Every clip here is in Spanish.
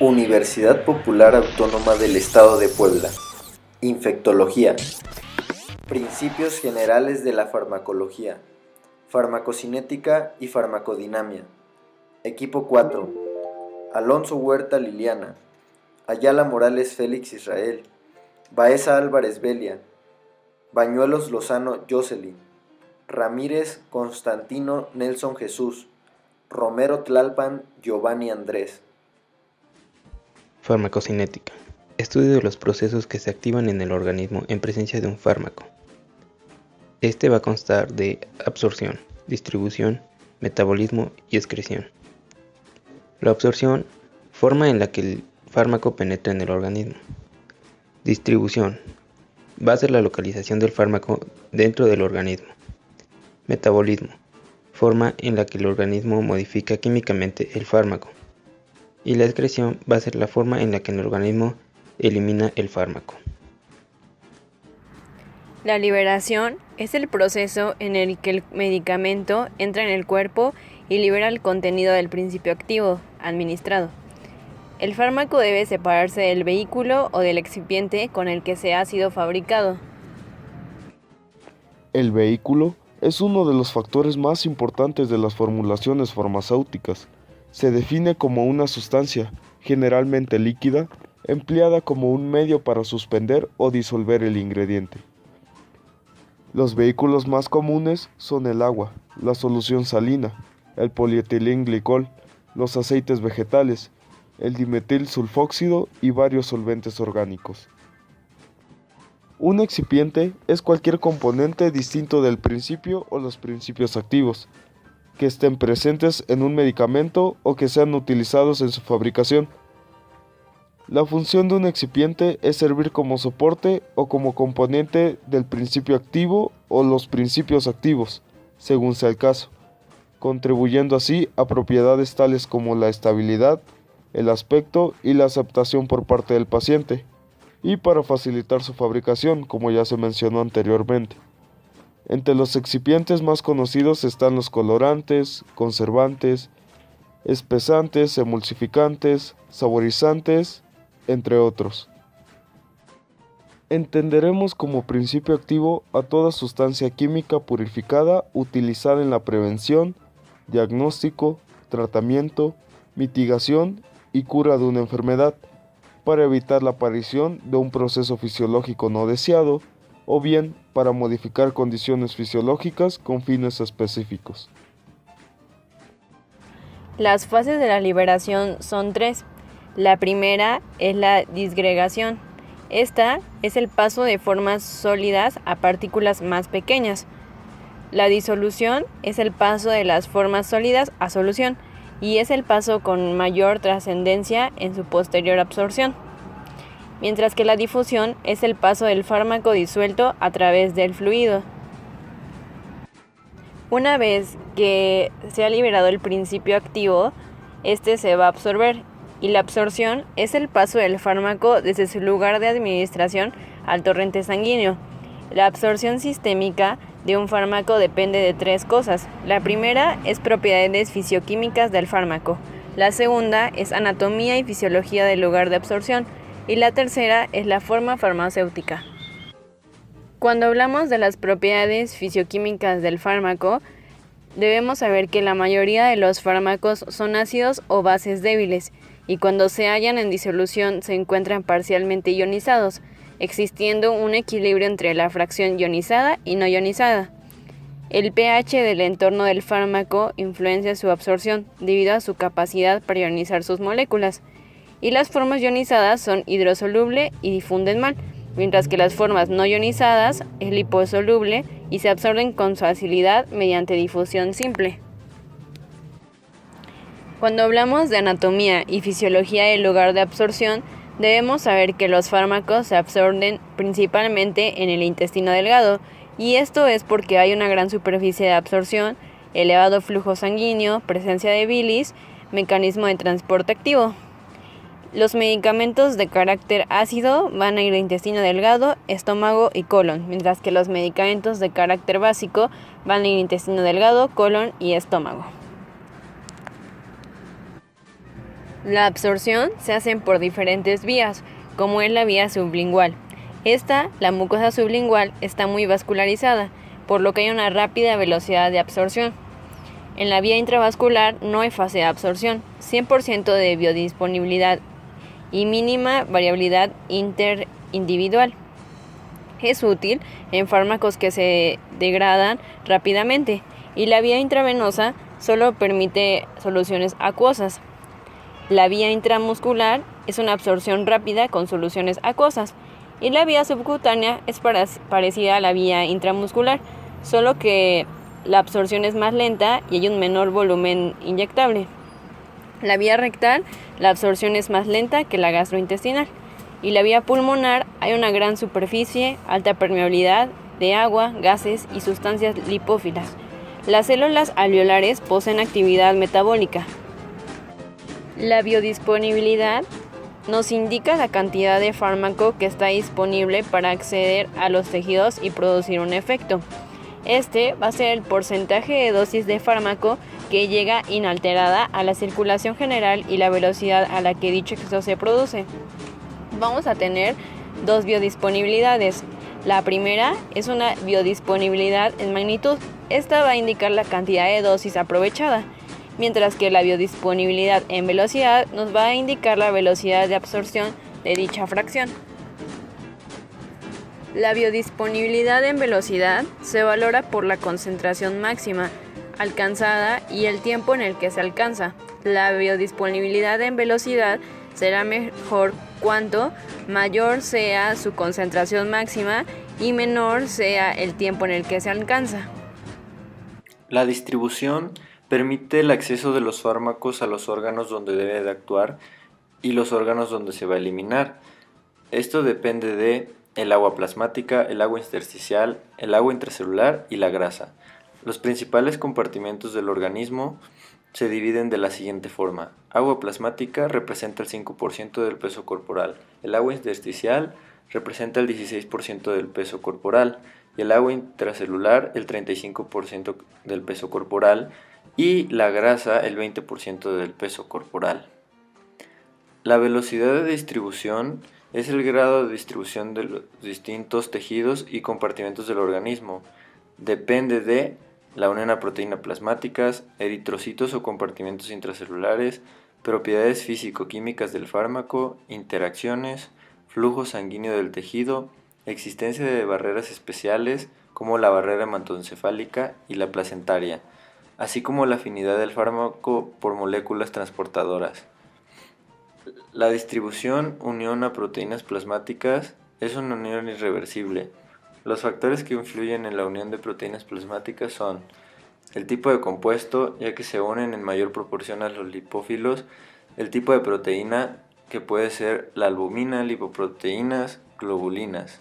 Universidad Popular Autónoma del Estado de Puebla. Infectología. Principios generales de la farmacología. Farmacocinética y farmacodinamia. Equipo 4. Alonso Huerta Liliana. Ayala Morales Félix Israel. Baeza Álvarez Belia. Bañuelos Lozano Jocelyn. Ramírez Constantino Nelson Jesús. Romero Tlalpan Giovanni Andrés. Farmacocinética. Estudio de los procesos que se activan en el organismo en presencia de un fármaco. Este va a constar de absorción, distribución, metabolismo y excreción. La absorción, forma en la que el fármaco penetra en el organismo. Distribución, va a ser la localización del fármaco dentro del organismo. Metabolismo, forma en la que el organismo modifica químicamente el fármaco. Y la excreción va a ser la forma en la que el organismo elimina el fármaco. La liberación es el proceso en el que el medicamento entra en el cuerpo y libera el contenido del principio activo administrado. El fármaco debe separarse del vehículo o del excipiente con el que se ha sido fabricado. El vehículo es uno de los factores más importantes de las formulaciones farmacéuticas. Se define como una sustancia, generalmente líquida, empleada como un medio para suspender o disolver el ingrediente. Los vehículos más comunes son el agua, la solución salina, el polietilenglicol, los aceites vegetales, el dimetil sulfóxido y varios solventes orgánicos. Un excipiente es cualquier componente distinto del principio o los principios activos, que estén presentes en un medicamento o que sean utilizados en su fabricación. La función de un excipiente es servir como soporte o como componente del principio activo o los principios activos, según sea el caso, contribuyendo así a propiedades tales como la estabilidad, el aspecto y la aceptación por parte del paciente, y para facilitar su fabricación, como ya se mencionó anteriormente. Entre los excipientes más conocidos están los colorantes, conservantes, espesantes, emulsificantes, saborizantes, entre otros. Entenderemos como principio activo a toda sustancia química purificada utilizada en la prevención, diagnóstico, tratamiento, mitigación y cura de una enfermedad, para evitar la aparición de un proceso fisiológico no deseado, o bien para modificar condiciones fisiológicas con fines específicos. Las fases de la liberación son 3. La primera es la disgregación. Esta es el paso de formas sólidas a partículas más pequeñas. La disolución es el paso de las formas sólidas a solución y es el paso con mayor trascendencia en su posterior absorción. Mientras que la difusión es el paso del fármaco disuelto a través del fluido. Una vez que se ha liberado el principio activo, este se va a absorber, y la absorción es el paso del fármaco desde su lugar de administración al torrente sanguíneo. La absorción sistémica de un fármaco depende de 3 cosas. La primera es propiedades fisioquímicas del fármaco. La segunda es anatomía y fisiología del lugar de absorción. Y la tercera es la forma farmacéutica. Cuando hablamos de las propiedades fisioquímicas del fármaco, debemos saber que la mayoría de los fármacos son ácidos o bases débiles, y cuando se hallan en disolución se encuentran parcialmente ionizados, existiendo un equilibrio entre la fracción ionizada y no ionizada. El pH del entorno del fármaco influencia su absorción debido a su capacidad para ionizar sus moléculas. Y las formas ionizadas son hidrosoluble y difunden mal, mientras que las formas no ionizadas es liposoluble y se absorben con facilidad mediante difusión simple. Cuando hablamos de anatomía y fisiología del lugar de absorción, debemos saber que los fármacos se absorben principalmente en el intestino delgado, y esto es porque hay una gran superficie de absorción, elevado flujo sanguíneo, presencia de bilis, mecanismo de transporte activo. Los medicamentos de carácter ácido van a ir al intestino delgado, estómago y colon, mientras que los medicamentos de carácter básico van a ir al intestino delgado, colon y estómago. La absorción se hace por diferentes vías, como es la vía sublingual. La mucosa sublingual, está muy vascularizada, por lo que hay una rápida velocidad de absorción. En la vía intravascular no hay fase de absorción, 100% de biodisponibilidad y mínima variabilidad interindividual. Es útil en fármacos que se degradan rápidamente, y la vía intravenosa solo permite soluciones acuosas. La vía intramuscular es una absorción rápida con soluciones acuosas, y la vía subcutánea es parecida a la vía intramuscular, solo que la absorción es más lenta y hay un menor volumen inyectable. La vía rectal, la absorción es más lenta que la gastrointestinal, y la vía pulmonar hay una gran superficie, alta permeabilidad de agua, gases y sustancias lipófilas. Las células alveolares poseen actividad metabólica. La biodisponibilidad nos indica la cantidad de fármaco que está disponible para acceder a los tejidos y producir un efecto. Este va a ser el porcentaje de dosis de fármaco que llega inalterada a la circulación general y la velocidad a la que dicho efecto se produce. Vamos a tener dos biodisponibilidades. La primera es una biodisponibilidad en magnitud. Esta va a indicar la cantidad de dosis aprovechada, mientras que la biodisponibilidad en velocidad nos va a indicar la velocidad de absorción de dicha fracción. La biodisponibilidad en velocidad se valora por la concentración máxima alcanzada y el tiempo en el que se alcanza. La biodisponibilidad en velocidad será mejor cuanto mayor sea su concentración máxima y menor sea el tiempo en el que se alcanza. La distribución permite el acceso de los fármacos a los órganos donde debe de actuar y los órganos donde se va a eliminar. Esto depende de el agua plasmática, el agua intersticial, el agua intracelular y la grasa. Los principales compartimentos del organismo se dividen de la siguiente forma. Agua plasmática representa el 5% del peso corporal, el agua intersticial representa el 16% del peso corporal y el agua intracelular el 35% del peso corporal y la grasa el 20% del peso corporal. La velocidad de distribución es el grado de distribución de los distintos tejidos y compartimentos del organismo. Depende de la unión a proteínas plasmáticas, eritrocitos o compartimentos intracelulares, propiedades físico-químicas del fármaco, interacciones, flujo sanguíneo del tejido, existencia de barreras especiales como la barrera hematoencefálica y la placentaria, así como la afinidad del fármaco por moléculas transportadoras. La distribución unión a proteínas plasmáticas es una unión irreversible. Los factores que influyen en la unión de proteínas plasmáticas son el tipo de compuesto, ya que se unen en mayor proporción a los lipófilos, el tipo de proteína, que puede ser la albúmina, lipoproteínas, globulinas.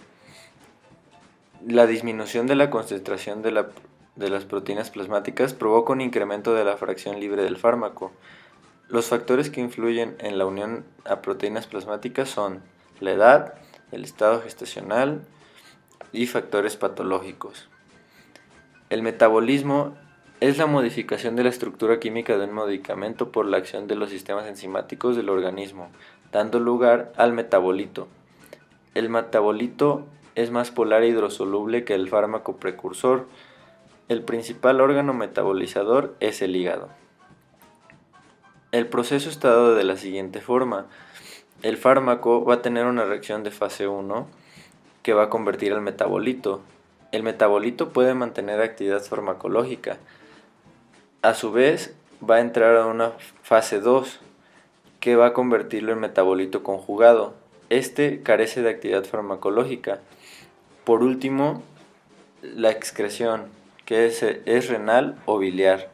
La disminución de la concentración de las proteínas plasmáticas provoca un incremento de la fracción libre del fármaco. Los factores que influyen en la unión a proteínas plasmáticas son la edad, el estado gestacional y factores patológicos. El metabolismo es la modificación de la estructura química de un medicamento por la acción de los sistemas enzimáticos del organismo, dando lugar al metabolito. El metabolito es más polar e hidrosoluble que el fármaco precursor. El principal órgano metabolizador es el hígado. El proceso está dado de la siguiente forma. El fármaco va a tener una reacción de fase 1 que va a convertir al metabolito. El metabolito puede mantener actividad farmacológica. A su vez, va a entrar a una fase 2 que va a convertirlo en metabolito conjugado. Este carece de actividad farmacológica. Por último, la excreción, que es renal o biliar.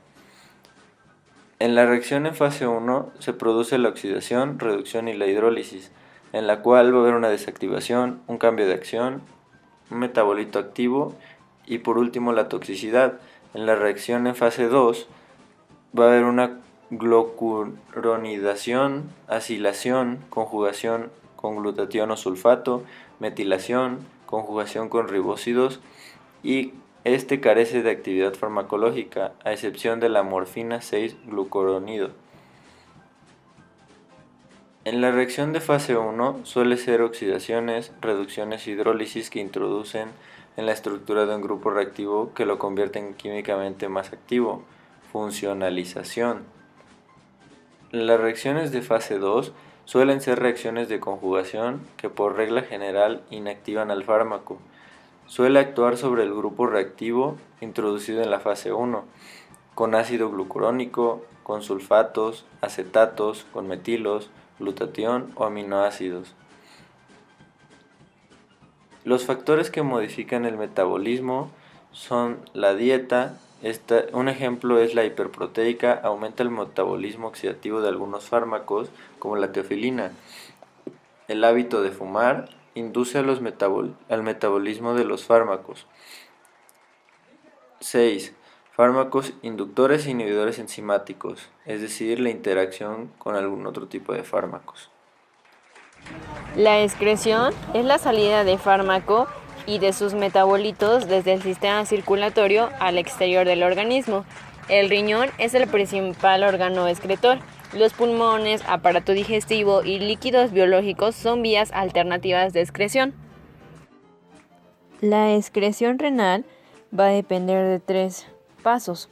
En la reacción en fase 1 se produce la oxidación, reducción y la hidrólisis, en la cual va a haber una desactivación, un cambio de acción, un metabolito activo y por último la toxicidad. En la reacción en fase 2 va a haber una glucuronidación, acilación, conjugación con glutatión o sulfato, metilación, conjugación con ribósidos y este carece de actividad farmacológica, a excepción de la morfina 6-glucuronido. En la reacción de fase 1 suele ser oxidaciones, reducciones y hidrólisis que introducen en la estructura de un grupo reactivo que lo convierten químicamente más activo, funcionalización. Las reacciones de fase 2 suelen ser reacciones de conjugación que por regla general inactivan al fármaco. Suele actuar sobre el grupo reactivo introducido en la fase 1, con ácido glucurónico, con sulfatos, acetatos, con metilos, glutatión o aminoácidos. Los factores que modifican el metabolismo son la dieta. Un ejemplo es la hiperproteica, aumenta el metabolismo oxidativo de algunos fármacos como la teofilina. El hábito de fumar induce al metabolismo de los fármacos. 6. Fármacos inductores e inhibidores enzimáticos, es decir, la interacción con algún otro tipo de fármacos. La excreción es la salida de fármaco y de sus metabolitos desde el sistema circulatorio al exterior del organismo. El riñón es el principal órgano excretor. Los pulmones, aparato digestivo y líquidos biológicos son vías alternativas de excreción. La excreción renal va a depender de 3 pasos.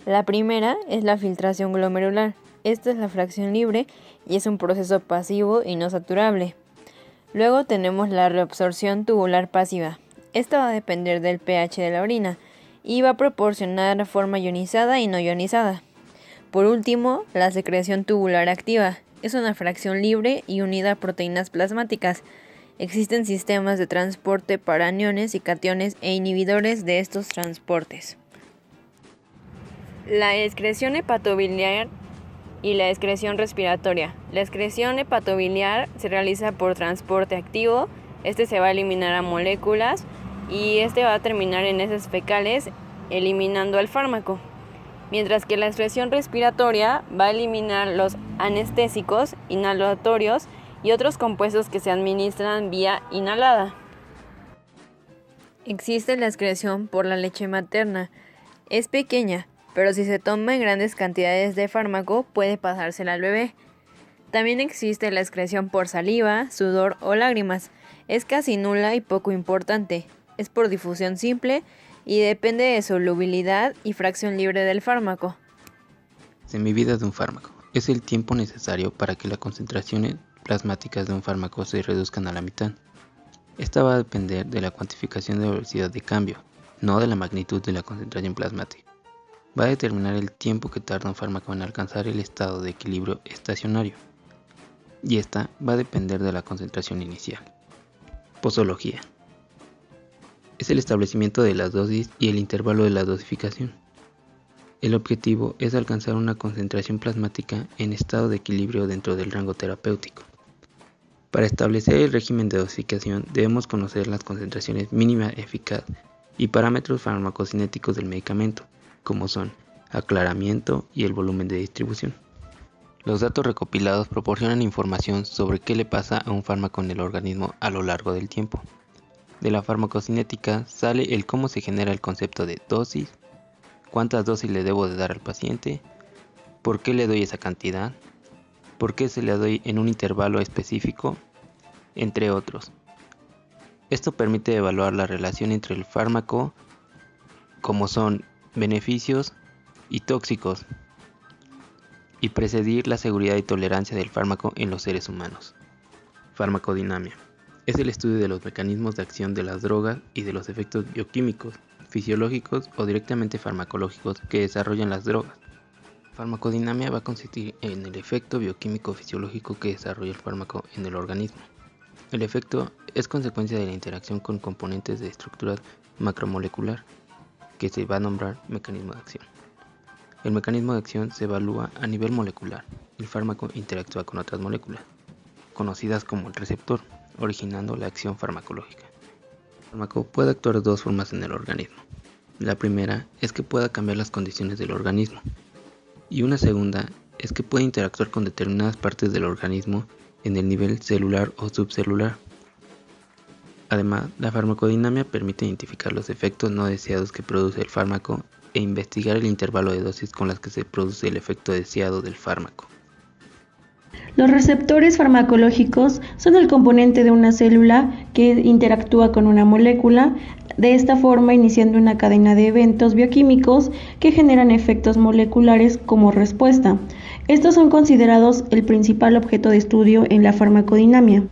La primera es la filtración glomerular. Esta es la fracción libre y es un proceso pasivo y no saturable. Luego tenemos la reabsorción tubular pasiva. Esta va a depender del pH de la orina y va a proporcionar forma ionizada y no ionizada. Por último, la secreción tubular activa. Es una fracción libre y unida a proteínas plasmáticas. Existen sistemas de transporte para aniones y cationes e inhibidores de estos transportes. La excreción hepatobiliar y la excreción respiratoria. La excreción hepatobiliar se realiza por transporte activo. Este se va a eliminar a moléculas y este va a terminar en heces fecales eliminando al fármaco. Mientras que la excreción respiratoria va a eliminar los anestésicos, inhalatorios y otros compuestos que se administran vía inhalada. Existe la excreción por la leche materna. Es pequeña, pero si se toma en grandes cantidades de fármaco puede pasársela al bebé. También existe la excreción por saliva, sudor o lágrimas. Es casi nula y poco importante. Es por difusión simple y depende de solubilidad y fracción libre del fármaco. Semivida de un fármaco. Es el tiempo necesario para que las concentraciones plasmáticas de un fármaco se reduzcan a la mitad. Esta va a depender de la cuantificación de la velocidad de cambio, no de la magnitud de la concentración plasmática. Va a determinar el tiempo que tarda un fármaco en alcanzar el estado de equilibrio estacionario, y esta va a depender de la concentración inicial. Posología. Es el establecimiento de las dosis y el intervalo de la dosificación. El objetivo es alcanzar una concentración plasmática en estado de equilibrio dentro del rango terapéutico. Para establecer el régimen de dosificación debemos conocer las concentraciones mínima eficaz y parámetros farmacocinéticos del medicamento, como son aclaramiento y el volumen de distribución. Los datos recopilados proporcionan información sobre qué le pasa a un fármaco en el organismo a lo largo del tiempo. De la farmacocinética sale el cómo se genera el concepto de dosis, cuántas dosis le debo de dar al paciente, por qué le doy esa cantidad, por qué se le doy en un intervalo específico, entre otros. Esto permite evaluar la relación entre el fármaco, como son beneficios y tóxicos, y precedir la seguridad y tolerancia del fármaco en los seres humanos. Farmacodinamia. Es el estudio de los mecanismos de acción de las drogas y de los efectos bioquímicos, fisiológicos o directamente farmacológicos que desarrollan las drogas. Farmacodinamia va a consistir en el efecto bioquímico fisiológico que desarrolla el fármaco en el organismo. El efecto es consecuencia de la interacción con componentes de estructura macromolecular, que se va a nombrar mecanismo de acción. El mecanismo de acción se evalúa a nivel molecular. El fármaco interactúa con otras moléculas, conocidas como el receptor, originando la acción farmacológica. El fármaco puede actuar de dos formas en el organismo. La primera es que pueda cambiar las condiciones del organismo, y una segunda es que puede interactuar con determinadas partes del organismo en el nivel celular o subcelular. Además, la farmacodinamia permite identificar los efectos no deseados que produce el fármaco e investigar el intervalo de dosis con las que se produce el efecto deseado del fármaco. Los receptores farmacológicos son el componente de una célula que interactúa con una molécula, de esta forma iniciando una cadena de eventos bioquímicos que generan efectos moleculares como respuesta. Estos son considerados el principal objeto de estudio en la farmacodinamia.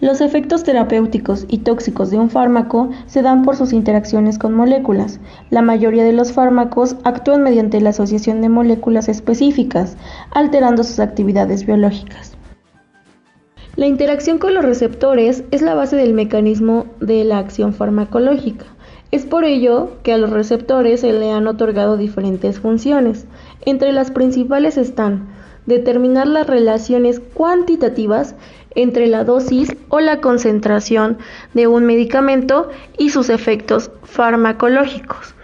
Los efectos terapéuticos y tóxicos de un fármaco se dan por sus interacciones con moléculas. La mayoría de los fármacos actúan mediante la asociación de moléculas específicas, alterando sus actividades biológicas. La interacción con los receptores es la base del mecanismo de la acción farmacológica. Es por ello que a los receptores se le han otorgado diferentes funciones. Entre las principales están determinar las relaciones cuantitativas entre la dosis o la concentración de un medicamento y sus efectos farmacológicos.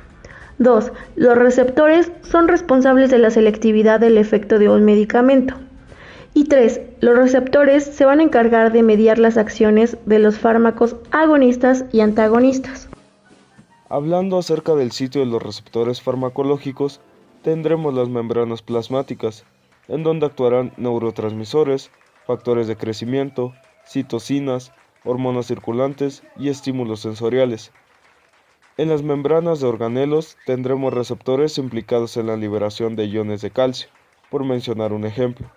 2. Los receptores son responsables de la selectividad del efecto de un medicamento. Y 3. Los receptores se van a encargar de mediar las acciones de los fármacos agonistas y antagonistas. Hablando acerca del sitio de los receptores farmacológicos, tendremos las membranas plasmáticas, en donde actuarán neurotransmisores, factores de crecimiento, citocinas, hormonas circulantes y estímulos sensoriales. En las membranas de organelos tendremos receptores implicados en la liberación de iones de calcio, por mencionar un ejemplo.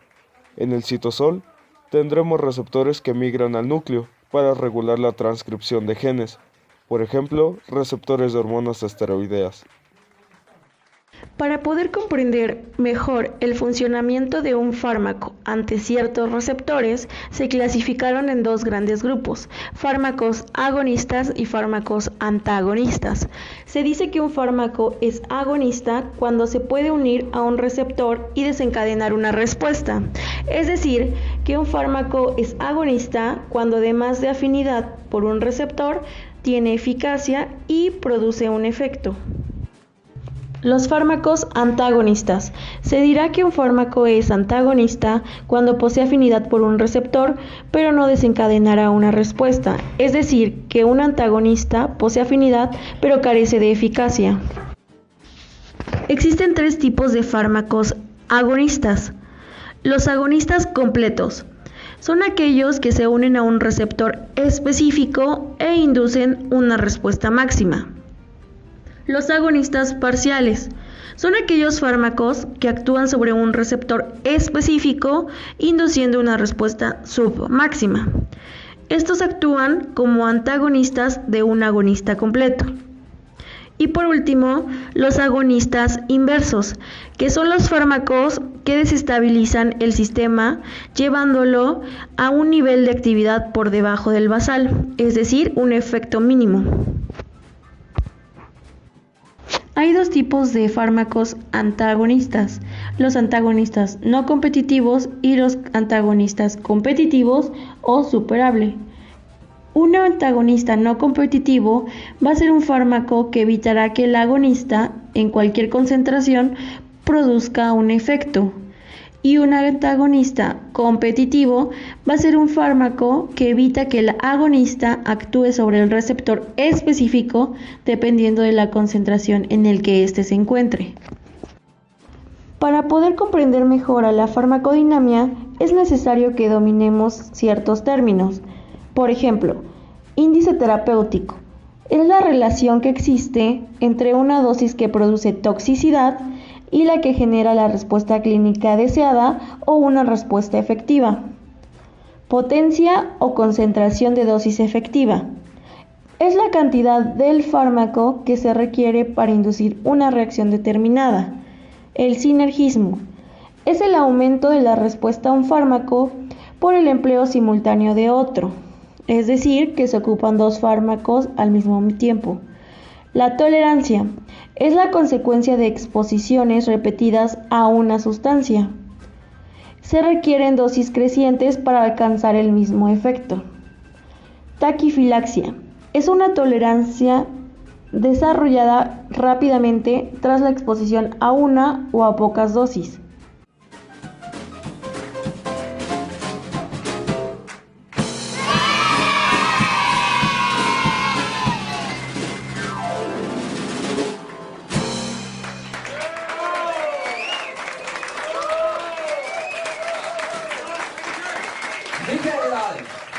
En el citosol tendremos receptores que migran al núcleo para regular la transcripción de genes, por ejemplo, receptores de hormonas esteroideas. Para poder comprender mejor el funcionamiento de un fármaco ante ciertos receptores, se clasificaron en dos grandes grupos, fármacos agonistas y fármacos antagonistas. Se dice que un fármaco es agonista cuando se puede unir a un receptor y desencadenar una respuesta. Es decir, que un fármaco es agonista cuando además de afinidad por un receptor, tiene eficacia y produce un efecto. Los fármacos antagonistas. Se dirá que un fármaco es antagonista cuando posee afinidad por un receptor, pero no desencadenará una respuesta. Es decir, que un antagonista posee afinidad, pero carece de eficacia. Existen tres tipos de fármacos agonistas. Los agonistas completos. Son aquellos que se unen a un receptor específico e inducen una respuesta máxima. Los agonistas parciales son aquellos fármacos que actúan sobre un receptor específico, induciendo una respuesta submáxima. Estos actúan como antagonistas de un agonista completo. Y por último, los agonistas inversos, que son los fármacos que desestabilizan el sistema, llevándolo a un nivel de actividad por debajo del basal, es decir, un efecto mínimo. Hay dos tipos de fármacos antagonistas, los antagonistas no competitivos y los antagonistas competitivos o superable. Un antagonista no competitivo va a ser un fármaco que evitará que el agonista, en cualquier concentración, produzca un efecto. Y un antagonista competitivo va a ser un fármaco que evita que el agonista actúe sobre el receptor específico dependiendo de la concentración en el que éste se encuentre. Para poder comprender mejor a la farmacodinamia es necesario que dominemos ciertos términos. Por ejemplo, índice terapéutico es la relación que existe entre una dosis que produce toxicidad y la que genera la respuesta clínica deseada o una respuesta efectiva. Potencia o concentración de dosis efectiva. Es la cantidad del fármaco que se requiere para inducir una reacción determinada. El sinergismo. Es el aumento de la respuesta a un fármaco por el empleo simultáneo de otro. Es decir, que se ocupan dos fármacos al mismo tiempo. La tolerancia es la consecuencia de exposiciones repetidas a una sustancia. Se requieren dosis crecientes para alcanzar el mismo efecto. Taquifilaxia es una tolerancia desarrollada rápidamente tras la exposición a una o a pocas dosis. Michael Laden.